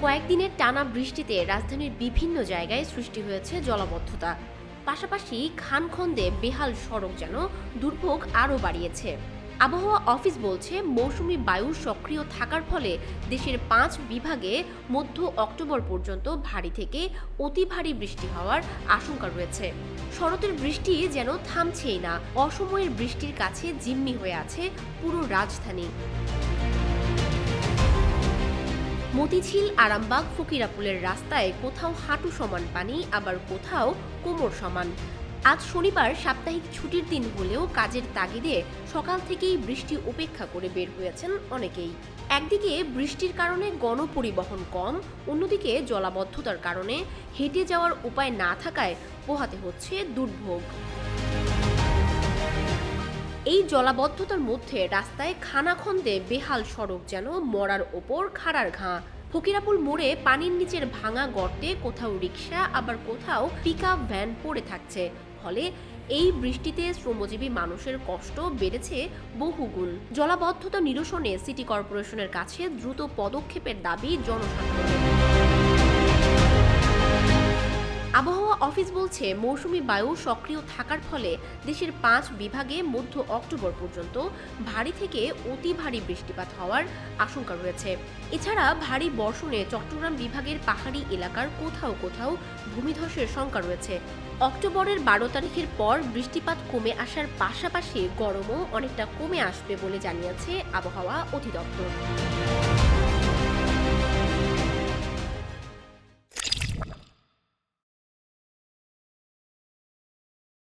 কয়েকদিনের টানা বৃষ্টিতে রাজধানীর বিভিন্ন জায়গায় সৃষ্টি হয়েছে জলাবদ্ধতা। পাশাপাশি খানখন্দে বেহাল সড়ক যেন দুর্ভোগ আরও বাড়িয়েছে। আবহাওয়া অফিস বলছে, মৌসুমি বায়ু সক্রিয় থাকার ফলে দেশের 5 বিভাগে মধ্য অক্টোবর পর্যন্ত ভারী থেকে অতি ভারী বৃষ্টি হওয়ার আশঙ্কা রয়েছে। শরতের বৃষ্টি যেন থামছেই না, অসময়ের বৃষ্টির কাছে জিম্মি হয়ে আছে পুরো রাজধানী। মতিঝিল, আরামবাগ, ফকিরাপুলের রাস্তায় কোথাও হাঁটু সমান পানি, আবার কোথাও কোমর সমান। আজ শনিবার সাপ্তাহিক ছুটির দিন হলেও কাজের তাগিদে সকাল থেকেই বৃষ্টি উপেক্ষা করে বের হয়েছেন অনেকেই। একদিকে বৃষ্টির কারণে গণপরিবহন কম, অন্যদিকে জলাবদ্ধতার কারণে হেঁটে যাওয়ার উপায় না থাকায় পোহাতে হচ্ছে দুর্ভোগ। এই জলাবদ্ধতার মধ্যে রাস্তায় খানাখন্দে বেহাল সড়ক যেন মরার ওপর খাড়ার ঘা। ফকিরাপুল মোড়ে পানির নিচের ভাঙা গর্তে কোথাও রিকশা, আবার কোথাও পিকআপ ভ্যান পড়ে থাকছে। ফলে এই বৃষ্টিতে শ্রমজীবী মানুষের কষ্ট বেড়েছে বহুগুণ। জলাবদ্ধতা নিরসনে সিটি কর্পোরেশনের কাছে দ্রুত পদক্ষেপের দাবি জনসাধারণের। আবহাওয়া অফিস বলছে, মৌসুমি বায়ু সক্রিয় থাকার ফলে দেশের 5 বিভাগে মধ্য অক্টোবর পর্যন্ত ভারী থেকে অতি ভারী বৃষ্টিপাত হওয়ার আশঙ্কা রয়েছে। এছাড়া ভারী বর্ষণে চট্টগ্রাম বিভাগের পাহাড়ি এলাকার কোথাও কোথাও ভূমিধসের শঙ্কা রয়েছে। অক্টোবরের 12 তারিখের পর বৃষ্টিপাত কমে আসার পাশাপাশি গরমও অনেকটা কমে আসবে বলে জানিয়েছে আবহাওয়া অধিদপ্তর।